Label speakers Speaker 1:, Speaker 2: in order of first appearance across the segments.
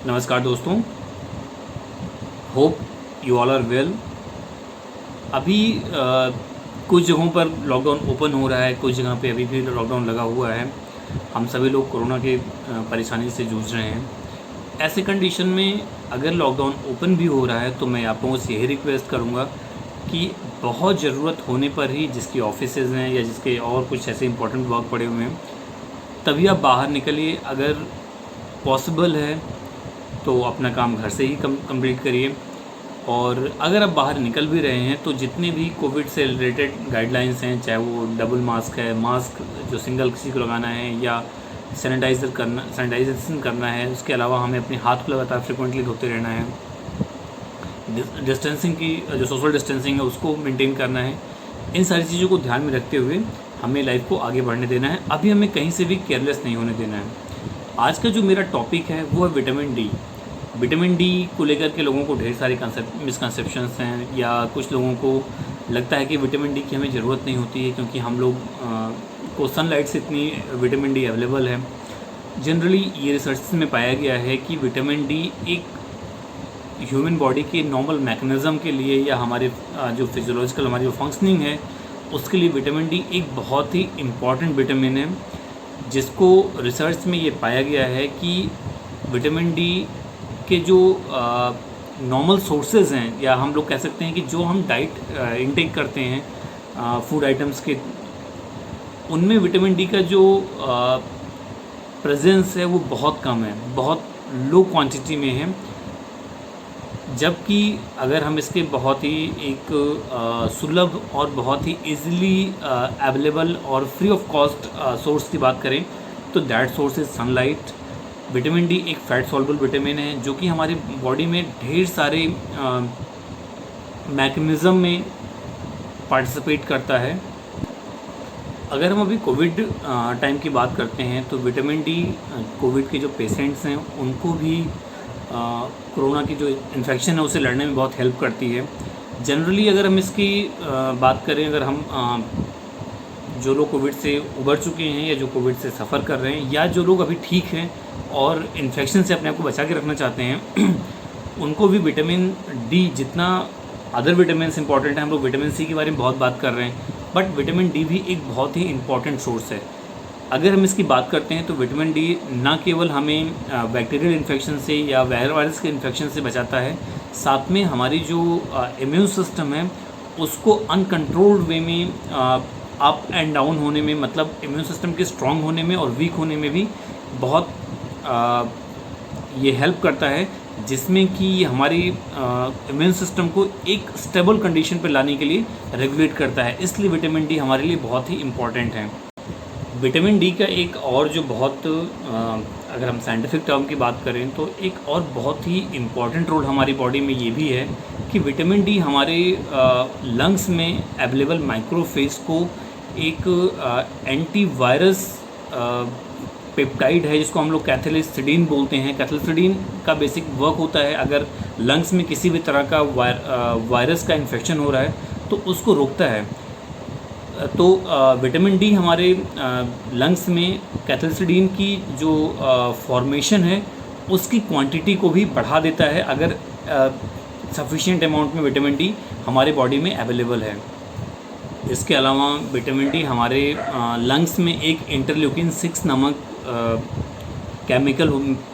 Speaker 1: नमस्कार दोस्तों, hope you all are well. अभी कुछ जगहों पर लॉकडाउन ओपन हो रहा है, कुछ जगह पे अभी भी लॉकडाउन लगा हुआ है। हम सभी लोग कोरोना के परेशानी से जूझ रहे हैं। ऐसे कंडीशन में अगर लॉकडाउन ओपन भी हो रहा है तो मैं आप लोगों से यही रिक्वेस्ट करूँगा कि बहुत ज़रूरत होने पर ही, जिसकी ऑफिसेज़ हैं या जिसके और कुछ ऐसे इंपॉर्टेंट वर्क पड़े हुए हैं, तभी आप बाहर निकलिए। अगर पॉसिबल है तो अपना काम घर से ही कंप्लीट करिए। और अगर आप बाहर निकल भी रहे हैं तो जितने भी कोविड से रिलेटेड गाइडलाइंस हैं, चाहे वो डबल मास्क है, मास्क जो सिंगल किसी को लगाना है, या सैनिटाइजेशन करना है, उसके अलावा हमें अपने हाथ को लगातार फ्रिक्वेंटली धोते रहना है। डिस्टेंसिंग की जो सोशल डिस्टेंसिंग है उसको मेंटेन करना है। इन सारी चीज़ों को ध्यान में रखते हुए हमें लाइफ को आगे बढ़ने देना है। अभी हमें कहीं से भी केयरलेस नहीं होने देना है। आज का जो मेरा टॉपिक है वो है विटामिन डी। विटामिन डी को लेकर के लोगों को ढेर सारे मिसकंसेप्शंस हैं, या कुछ लोगों को लगता है कि विटामिन डी की हमें ज़रूरत नहीं होती है क्योंकि हम लोग को सनलाइट से इतनी विटामिन डी अवेलेबल है। जनरली ये रिसर्च में पाया गया है कि विटामिन डी एक ह्यूमन बॉडी के नॉर्मल मैकेनिज़्म के लिए, या हमारे जो फिजियोलॉजिकल हमारी जो फंक्शनिंग है उसके लिए विटामिन डी एक बहुत ही इम्पॉर्टेंट विटामिन है, जिसको रिसर्च में ये पाया गया है कि विटामिन डी के जो नॉर्मल सोर्सेज हैं, या हम लोग कह सकते हैं कि जो हम डाइट इनटेक करते हैं फूड आइटम्स के, उनमें विटामिन डी का जो प्रेजेंस है वो बहुत कम है, बहुत लो क्वांटिटी में है। जबकि अगर हम इसके बहुत ही एक सुलभ और बहुत ही इजीली अवेलेबल और फ्री ऑफ कॉस्ट सोर्स की बात करें तो that source is sunlight. Vitamin D एक फैट सॉल्युबल विटामिन है जो कि हमारी बॉडी में ढेर सारे मैकेनिज़्म में पार्टिसिपेट करता है। अगर हम अभी कोविड टाइम की बात करते हैं तो विटामिन डी कोविड के जो पेशेंट्स हैं उनको भी कोरोना की जो इन्फेक्शन है उसे लड़ने में बहुत हेल्प करती है। जनरली अगर हम इसकी बात करें, अगर हम जो लोग कोविड से उबर चुके हैं या जो कोविड से सफ़र कर रहे हैं, या जो लोग अभी ठीक हैं और इन्फेक्शन से अपने आप को बचा के रखना चाहते हैं उनको भी विटामिन डी, जितना अदर विटामिन इंपॉर्टेंट है, हम लोग विटामिन सी के बारे में बहुत बात कर रहे हैं, बट विटामिन डी भी एक बहुत ही इम्पॉर्टेंट सोर्स है। अगर हम इसकी बात करते हैं तो विटामिन डी ना केवल हमें बैक्टीरियल इन्फेक्शन से या वायरस के इन्फेक्शन से बचाता है, साथ में हमारी जो इम्यून सिस्टम है उसको अनकंट्रोल्ड वे में अप एंड डाउन होने में, मतलब इम्यून सिस्टम के स्ट्रॉन्ग होने में और वीक होने में भी बहुत ये हेल्प करता है, जिसमें कि हमारी इम्यून सिस्टम को एक स्टेबल कंडीशन पर लाने के लिए रेगुलेट करता है। इसलिए विटामिन डी हमारे लिए बहुत ही इम्पॉर्टेंट है। विटामिन डी का एक और जो बहुत अगर हम साइंटिफिक टर्म की बात करें तो एक और बहुत ही इम्पॉर्टेंट रोल हमारी बॉडी में ये भी है कि विटामिन डी हमारे लंग्स में अवेलेबल माइक्रोफेज को एक एंटीवायरस पेप्टाइड है जिसको हम लोग कैथलिसिडीन बोलते हैं। कैथलिसिडीन का बेसिक वर्क होता है, अगर लंग्स में किसी भी तरह का वायरस का इन्फेक्शन हो रहा है तो उसको रोकता है। तो विटामिन डी हमारे लंग्स में कैथलिसिडीन की जो फॉर्मेशन है उसकी क्वांटिटी को भी बढ़ा देता है, अगर सफिशिएंट अमाउंट में विटामिन डी हमारे बॉडी में अवेलेबल है। इसके अलावा विटामिन डी हमारे लंग्स में एक इंटरल्यूकिन 6 नामक केमिकल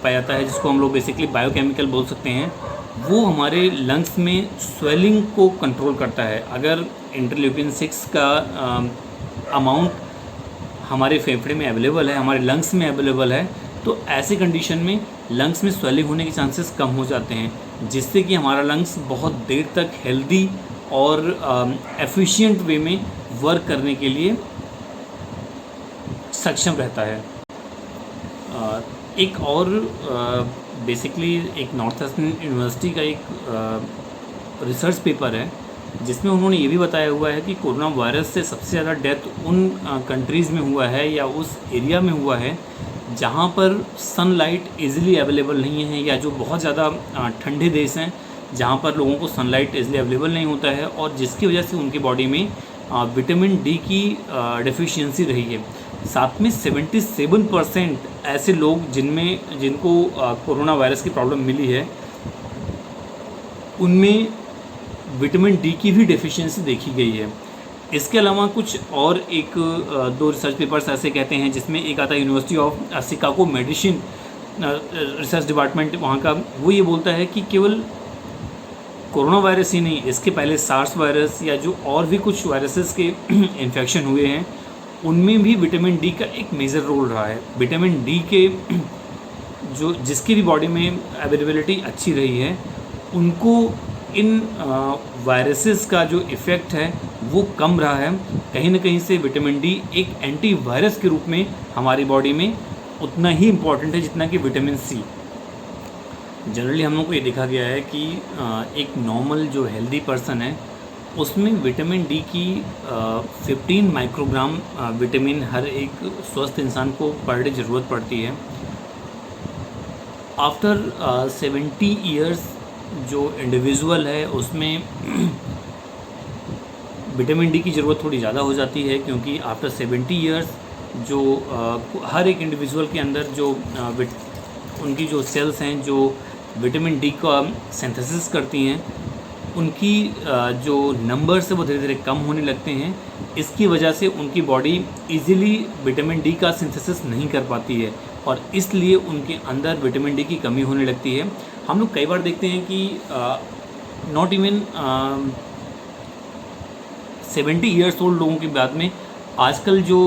Speaker 1: पाया जाता है, जिसको हम लोग बेसिकली बायोकेमिकल बोल सकते हैं। वो हमारे लंग्स में स्वेलिंग को कंट्रोल करता है। अगर इंटरल्यूकिन 6 का अमाउंट हमारे फेफड़े में अवेलेबल है, हमारे लंग्स में अवेलेबल है, तो ऐसी कंडीशन में लंग्स में स्वेलिंग होने के चांसेस कम हो जाते हैं, जिससे कि हमारा लंग्स बहुत देर तक हेल्दी और एफिशिएंट वे में वर्क करने के लिए सक्षम रहता है। एक और बेसिकली एक नॉर्थ ईस्टर्न यूनिवर्सिटी का एक रिसर्च पेपर है जिसमें उन्होंने ये भी बताया हुआ है कि कोरोना वायरस से सबसे ज़्यादा डेथ उन कंट्रीज़ में हुआ है या उस एरिया में हुआ है जहाँ पर सनलाइट इजीली अवेलेबल नहीं है, या जो बहुत ज़्यादा ठंडे देश हैं जहाँ पर लोगों को सनलाइट इजीली अवेलेबल नहीं होता है, और जिसकी वजह से उनकी बॉडी में विटामिन डी की डेफिशिएंसी रही है। साथ में 77% ऐसे लोग जिनको कोरोना वायरस की प्रॉब्लम मिली है, उनमें विटामिन डी की भी डेफिशिएंसी देखी गई है। इसके अलावा कुछ और एक दो रिसर्च पेपर्स ऐसे कहते हैं, जिसमें एक आता है university of Chicago medicine research department वहाँ का, वो ये बोलता है कि केवल कोरोना वायरस ही नहीं, इसके पहले सार्स वायरस या जो और भी कुछ वायरसेस के इन्फेक्शन हुए हैं, उनमें भी विटामिन डी का एक मेजर रोल रहा है। विटामिन डी के जिसकी भी बॉडी में अवेलेबिलिटी अच्छी रही है, उनको इन वायरसेस का जो इफ़ेक्ट है वो कम रहा है। कहीं ना कहीं से विटामिन डी एक एंटीवायरस के रूप में हमारी बॉडी में उतना ही इम्पॉर्टेंट है जितना कि विटामिन सी। जनरली हम लोग को ये देखा गया है कि एक नॉर्मल जो हेल्दी पर्सन है, उसमें विटामिन डी की 15 माइक्रोग्राम विटामिन हर एक स्वस्थ इंसान को पर डे ज़रूरत पड़ती है। आफ्टर 70 ईयर्स जो इंडिविजुअल है, उसमें विटामिन डी की ज़रूरत थोड़ी ज़्यादा हो जाती है, क्योंकि आफ्टर 70 ईयर्स जो हर एक इंडिविजुअल के अंदर जो उनकी जो सेल्स हैं जो विटामिन डी का सिंथेसिस करती हैं, उनकी जो नंबर्स है वो धीरे धीरे कम होने लगते हैं। इसकी वजह से उनकी बॉडी इजीली विटामिन डी का सिंथेसिस नहीं कर पाती है, और इसलिए उनके अंदर विटामिन डी की कमी होने लगती है। हम लोग कई बार देखते हैं कि नॉट इवन 70 ईयर्स ओल्ड लोगों की बात में आजकल जो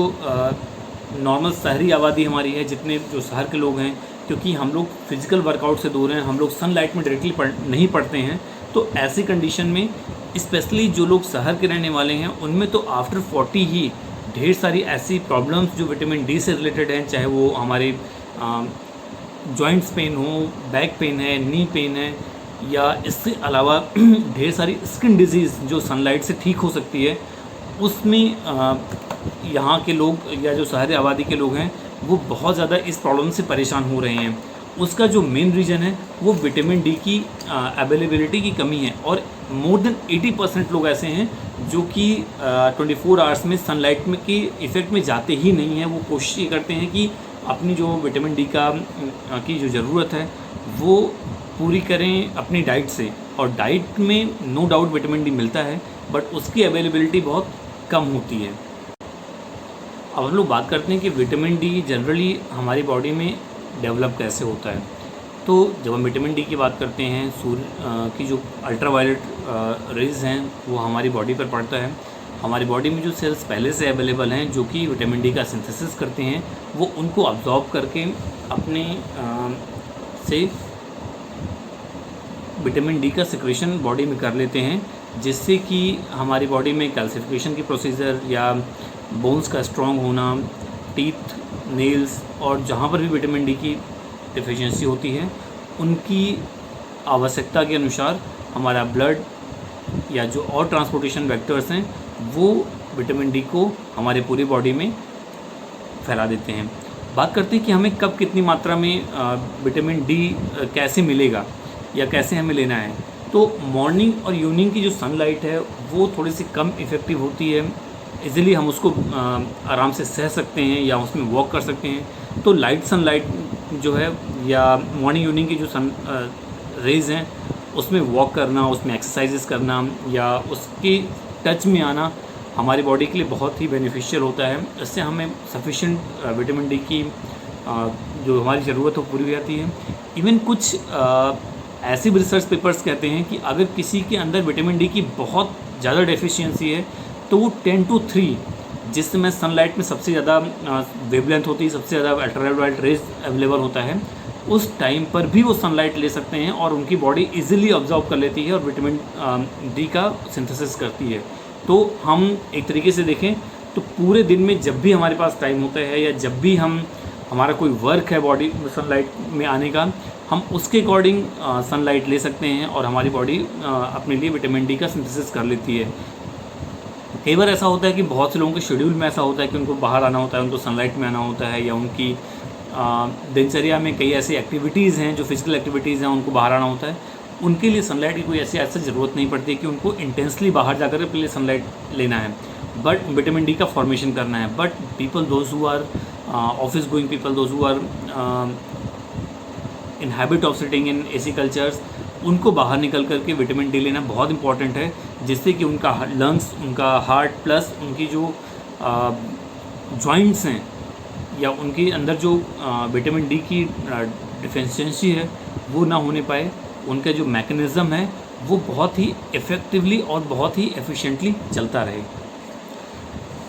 Speaker 1: नॉर्मल शहरी आबादी हमारी है, जितने जो शहर के लोग हैं, क्योंकि हम लोग फिजिकल वर्कआउट से दूर हैं, हम लोग सनलाइट में डायरेक्टली नहीं पढ़ते हैं, तो ऐसी कंडीशन में स्पेशली जो लोग शहर के रहने वाले हैं, उनमें तो आफ्टर 40 ही ढेर सारी ऐसी प्रॉब्लम्स जो विटामिन डी से रिलेटेड हैं, चाहे वो हमारे जॉइंट्स पेन हो, बैक पेन है, नी पेन है, या इससे अलावा ढेर सारी स्किन डिजीज़ जो सनलाइट से ठीक हो सकती है, उसमें यहाँ के लोग या जो शहरी आबादी के लोग हैं वो बहुत ज़्यादा इस प्रॉब्लम से परेशान हो रहे हैं। उसका जो मेन रीज़न है वो विटामिन डी की अवेलेबिलिटी की कमी है, और मोर देन 80% लोग ऐसे हैं जो कि 24 आवर्स में सनलाइट में के इफ़ेक्ट में जाते ही नहीं हैं। वो कोशिश ये करते हैं कि अपनी जो विटामिन डी की जो ज़रूरत है वो पूरी करें अपनी डाइट से, और डाइट में नो डाउट विटामिन डी मिलता है, बट उसकी अवेलेबिलिटी बहुत कम होती है। अब हम लोग बात करते हैं कि विटामिन डी जनरली हमारी बॉडी में डेवलप कैसे होता है। तो जब हम विटामिन डी की बात करते हैं, सूर्य की जो अल्ट्रावायलेट रेज़ हैं वो हमारी बॉडी पर पड़ता है। हमारी बॉडी में जो सेल्स पहले से अवेलेबल हैं जो कि विटामिन डी का सिंथेसिस करते हैं, वो उनको अब्जॉर्ब करके अपने से विटामिन डी का सिक्रेशन बॉडी में कर लेते हैं, जिससे कि हमारी बॉडी में कैल्सिफिकेशन की प्रोसीजर या बोन्स का स्ट्रॉन्ग होना, टीथ, नेल्स और जहाँ पर भी विटामिन डी की डिफिशिएंसी होती है, उनकी आवश्यकता के अनुसार हमारा ब्लड या जो और ट्रांसपोर्टेशन वेक्टर्स हैं वो विटामिन डी को हमारे पूरी बॉडी में फैला देते हैं। बात करते हैं कि हमें कब कितनी मात्रा में विटामिन डी कैसे मिलेगा या कैसे हमें लेना है। तो मॉर्निंग और इवनिंग की जो सनलाइट है वो थोड़ी सी कम इफ़ेक्टिव होती है, इजीली हम उसको आराम से सह सकते हैं या उसमें वॉक कर सकते हैं। तो लाइट सनलाइट जो है या मॉर्निंग इवनिंग की जो सन रेज़ हैं उसमें वॉक करना, उसमें एक्सरसाइजेस करना या उसके टच में आना हमारी बॉडी के लिए बहुत ही बेनिफिशियल होता है। इससे हमें सफिशिएंट विटामिन डी की जो हमारी ज़रूरत हो पूरी हो जाती है। इवन कुछ ऐसे भी रिसर्च पेपर्स कहते हैं कि अगर किसी के अंदर विटामिन डी की बहुत ज़्यादा डेफिशिएंसी है तो वो 10 to 3, जिस समय सनलाइट में सबसे ज़्यादा वेवलेंथ होती है, सबसे ज़्यादा अल्ट्रावायलेट रेज अवेलेबल होता है, उस टाइम पर भी वो सनलाइट ले सकते हैं और उनकी बॉडी इजीली ऑब्जॉर्व कर लेती है और विटामिन डी का सिंथेसिस करती है। तो हम एक तरीके से देखें तो पूरे दिन में जब भी हमारे पास टाइम होता है या जब भी हमारा कोई वर्क है बॉडी सनलाइट में आने का, हम उसके अकॉर्डिंग सनलाइट ले सकते हैं और हमारी बॉडी अपने लिए विटामिन डी का सिंथेसिस कर लेती है। कई बार ऐसा होता है कि बहुत से लोगों के शेड्यूल में ऐसा होता है कि उनको बाहर आना होता है, उनको सनलाइट में आना होता है, या उनकी दिनचर्या में कई ऐसी एक्टिविटीज़ हैं जो फिजिकल एक्टिविटीज़ हैं उनको बाहर आना होता है। उनके लिए सनलाइट की कोई ऐसी ज़रूरत नहीं पड़ती कि उनको इंटेंसली बाहर जाकर पहले सनलाइट लेना है। बट विटामिन डी का फॉर्मेशन करना है. But people those who are office going people, those who are in habit of sitting in AC cultures, उनको बाहर निकल करके विटामिन डी लेना बहुत इंपॉर्टेंट है, जिससे कि उनका लंग्स, उनका हार्ट प्लस उनकी जो जॉइंट्स हैं या उनके अंदर जो विटामिन डी की डिफिशियंसी है वो ना होने पाए. उनका जो मैकेनिज़्म है वो बहुत ही इफ़ेक्टिवली और बहुत ही एफिशिएंटली चलता रहे.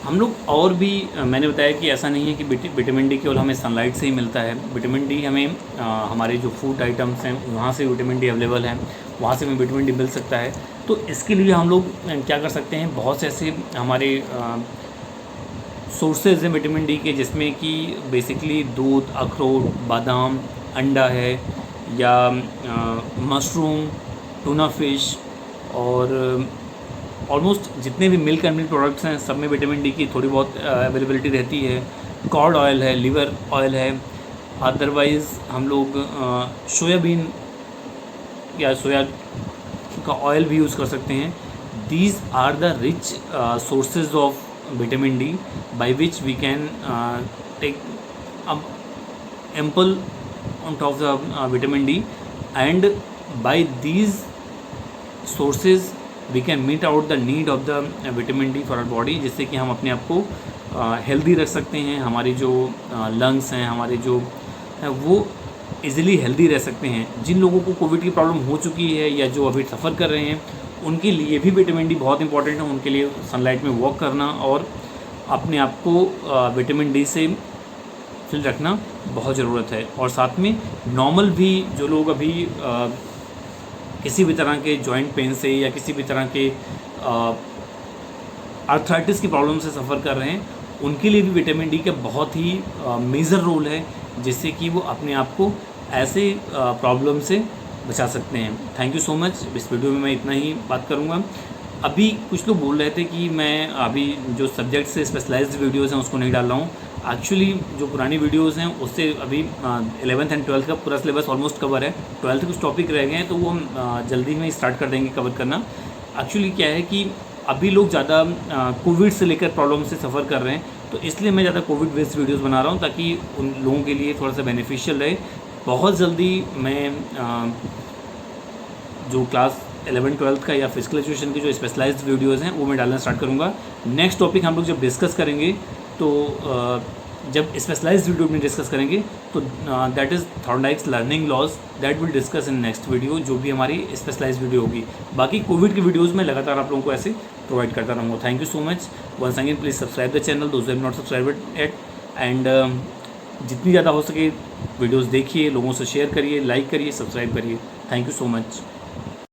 Speaker 1: हम लोग और भी मैंने बताया कि ऐसा नहीं है कि विटामिन डी केवल हमें सनलाइट से ही मिलता है. विटामिन डी हमें हमारे जो फूड आइटम्स हैं वहाँ से विटामिन डी अवेलेबल है, वहाँ से हमें विटामिन डी मिल सकता है. तो इसके लिए हम लोग क्या कर सकते हैं, बहुत से ऐसे हमारे सोर्सेज हैं विटामिन डी के, जिसमें कि बेसिकली दूध, अखरोट, बादाम, अंडा है, या मशरूम, टूना फिश, और ऑलमोस्ट जितने भी मिल्क एंड मिल्क प्रोडक्ट्स हैं सब में विटामिन डी की थोड़ी बहुत अवेलेबिलिटी रहती है. कॉर्ड ऑयल है, लिवर ऑयल है. अदरवाइज़ हम लोग सोयाबीन या सोया का ऑयल भी यूज़ कर सकते हैं. These are the rich sources of vitamin D by which we can take ample amount of the vitamin D, and by these sources we can meet out the need of the vitamin D for our body, जिससे कि हम अपने आप को healthy रख सकते हैं. हमारी जो लंग्स हैं, हमारे जो है वो इजीली हेल्दी रह सकते हैं. जिन लोगों को कोविड की प्रॉब्लम हो चुकी है या जो अभी सफ़र कर रहे हैं उनके लिए भी विटामिन डी बहुत इंपॉर्टेंट है. उनके लिए सनलाइट में वॉक करना और अपने आप को विटामिन डी से फिल रखना बहुत ज़रूरत है. और साथ में नॉर्मल भी जो लोग अभी किसी भी तरह के जॉइंट पेन से या किसी भी तरह के आर्थराइटिस की प्रॉब्लम से सफ़र कर रहे हैं, उनके लिए भी विटामिन डी का बहुत ही मेजर रोल है, जिससे कि वो अपने आप को ऐसे प्रॉब्लम से बचा सकते हैं. Thank you so much. इस वीडियो में मैं इतना ही बात करूँगा. अभी कुछ लोग बोल रहे थे कि मैं अभी जो सब्जेक्ट से स्पेशलाइज्ड वीडियोज़ हैं उसको नहीं डाल रहा हूँ. एक्चुअली जो पुरानी वीडियोज़ हैं उससे अभी 11th एंड 12th का पूरा सिलेबस ऑलमोस्ट कवर है. 12th के कुछ टॉपिक रह गए हैं तो वो हम जल्दी में स्टार्ट कर देंगे कवर करना. एक्चुअली क्या है कि अभी लोग ज़्यादा कोविड से लेकर प्रॉब्लम से सफ़र कर रहे हैं, तो इसलिए मैं ज़्यादा कोविड बेस्ड वीडियोज़ बना रहा हूँ ताकि उन लोगों के लिए थोड़ा सा बेनिफिशियल रहे. बहुत जल्दी मैं जो क्लास 11-12 का या फिजिकल एजुकेशन की जो स्पेशलाइज्ड वीडियोज़ हैं वो मैं डालना स्टार्ट करूँगा. नेक्स्ट टॉपिक हम लोग जब डिस्कस करेंगे तो जब स्पेशलाइज्ड वीडियो में डिस्कस करेंगे तो that is Thorndike's learning laws, that will discuss in next video, जो भी हमारी स्पेशलाइज्ड वीडियो होगी. बाकी कोविड की वीडियोज़ में लगातार आप लोगों को ऐसे प्रोवाइड करता रहूँगा. Thank you so much. Once again please subscribe the channel those have not subscribed yet, and जितनी ज़्यादा हो सके वीडियोज़ देखिए, लोगों से शेयर करिए, लाइक करिए, सब्सक्राइब करिए. Thank you so much.